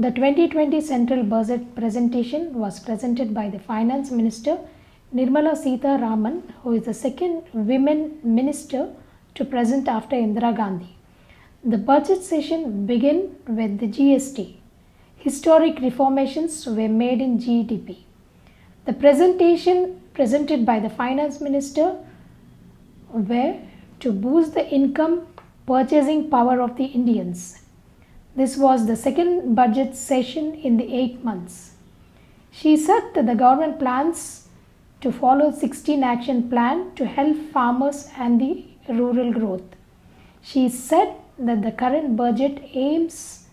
The 2020 Central Budget presentation was presented by the Finance Minister Nirmala Sitharaman, who is the second women minister to present after Indira Gandhi. The budget session began with the GST. Historic reformations were made in GDP. The presentation presented by the Finance Minister were to boost the income purchasing power of the Indians. This was the second budget session in the 8 months. She said that the government plans to follow 16 action plan to help farmers and the rural growth. She said that the current budget aims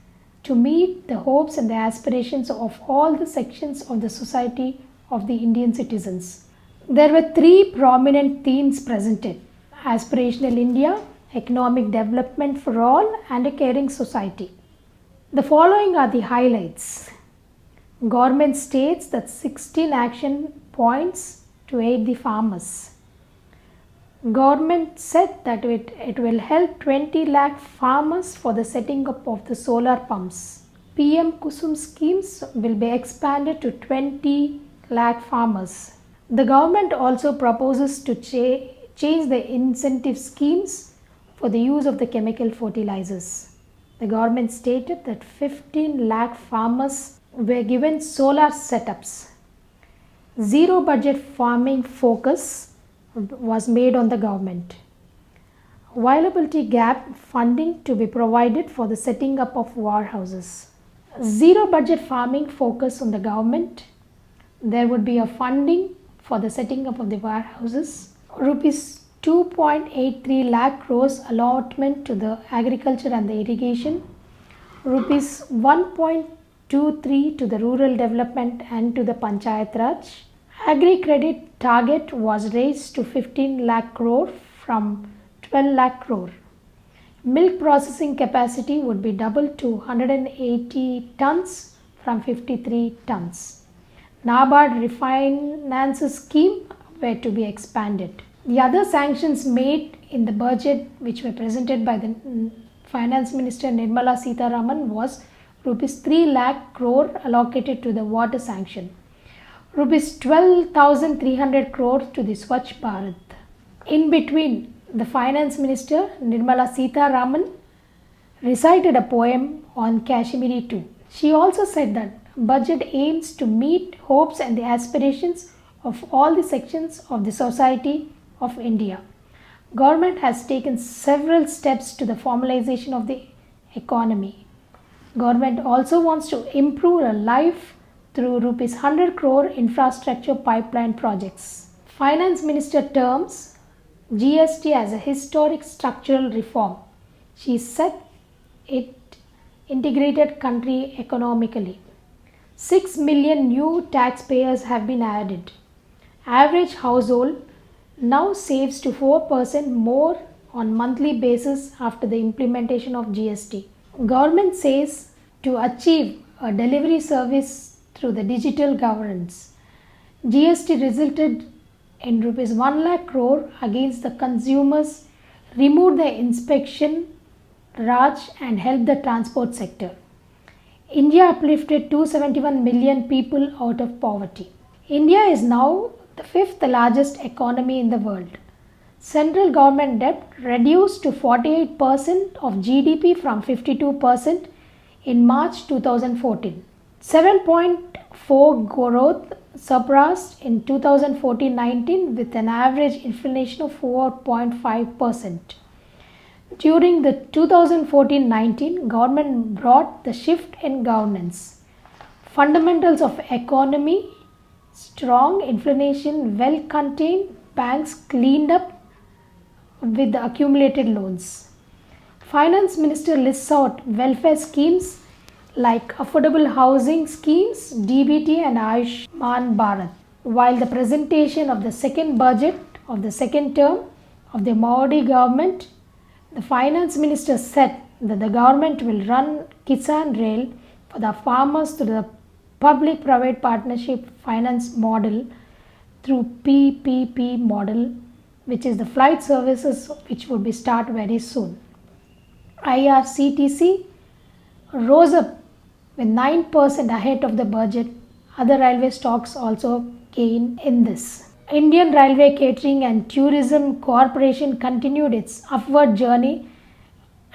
to meet the hopes and the aspirations of all the sections of the society of the Indian citizens. There were 3 prominent themes presented: aspirational India, economic development for all, and a caring society. The following are the highlights. Government states that 16 action points to aid the farmers. Government said that it will help 20 lakh farmers for the setting up of the solar pumps. PM Kusum schemes will be expanded to 20 lakh farmers. The government also proposes to change the incentive schemes for the use of the chemical fertilizers. The government stated that 15 lakh farmers were given solar setups. Zero budget farming focus was made on the government. Viability gap funding to be provided for the setting up of warehouses. Zero budget farming focus on the government. There would be a funding for the setting up of the warehouses. Rupees 2.83 lakh crores allotment to the agriculture and the irrigation. Rupees 1.23 to the rural development and to the Panchayat Raj. Agri credit target was raised to 15 lakh crore from 12 lakh crore. Milk processing capacity would be doubled to 180 tons from 53 tons. NABARD refinance scheme were to be expanded. The other sanctions made in the budget which were presented by the Finance Minister Nirmala Sitharaman was rupees 3 lakh crore allocated to the water sanction. Rupees 12,300 crore to the Swachh Bharat. In between, the Finance Minister Nirmala Sitharaman recited a poem on Kashmiri too. She also said that budget aims to meet hopes and the aspirations of all the sections of the society of India. Government has taken several steps to the formalization of the economy. Government also wants to improve a life through rupees 100 crore infrastructure pipeline projects. Finance Minister terms GST as a historic structural reform. She said it integrated country economically. 6 million new taxpayers have been added. Average household now saves to 4% more on monthly basis after the implementation of GST. Government says to achieve a delivery service through the digital governance. GST resulted in rupees 1 lakh crore against the consumers, removed the inspection Raj and helped the transport sector. India uplifted 271 million people out of poverty. India is now the 5th largest economy in the world. Central government debt reduced to 48% of GDP from 52% in March 2014. 7.4 growth surpassed in 2014-19 with an average inflation of 4.5%. During the 2014-19, government brought the shift in governance. Fundamentals of economy strong, inflation well contained, banks cleaned up with the accumulated loans. Finance Minister lists out welfare schemes like affordable housing schemes, DBT and Ayushman Bharat. While the presentation of the second budget of the second term of the Modi government, the Finance Minister said that the government will run Kisan Rail for the farmers through the public-private partnership finance model through PPP model, which is the flight services which would be start very soon. IRCTC rose up with 9% ahead of the budget. Other railway stocks also gained in this. Indian Railway Catering and Tourism Corporation continued its upward journey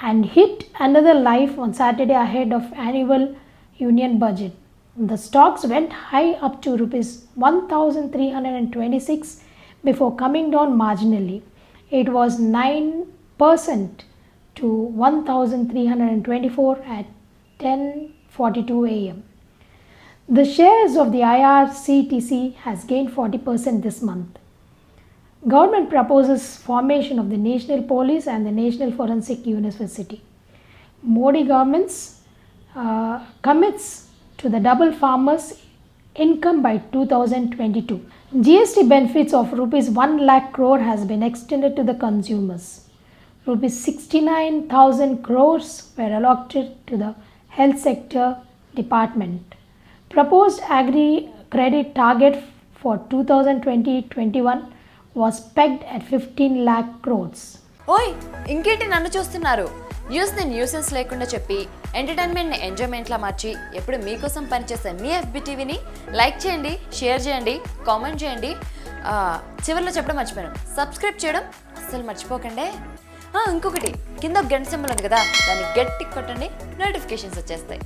and hit another life on Saturday ahead of annual union budget. The stocks went high up to rupees 1326 before coming down marginally. It was 9% to 1324 at 10:42 am. The shares of the IRCTC has gained 40% this month. Government proposes formation of the National Police and the National Forensic University. Modi government's commits to the double farmers' income by 2022. GST benefits of rupees 1 lakh crore has been extended to the consumers. Rupees 69,000 crores were allotted to the health sector department. Proposed agri credit target for 2020-21 was pegged at 15 lakh crores. ఓయ్ ఇంకేంటి నన్ను చూస్తున్నారు? న్యూస్ని nuisance లేకుండా చెప్పి ఎంటర్టైన్మెంట్ని ఎంజాయ్మెంట్లా మార్చి ఎప్పుడు మీకోసం పనిచేసే మీ FBTVని లైక్ చేయండి, షేర్ చేయండి, కామెంట్ చేయండి. చివరిలో చెప్పడం మర్చిపోయాను, సబ్స్క్రైబ్ చేయడం అస్సలు మర్చిపోకండి. ఇంకొకటి కింద గంట సింబల్ ఉంది కదా, దాన్ని గట్టి కొట్టండి, నోటిఫికేషన్స్ వచ్చేస్తాయి.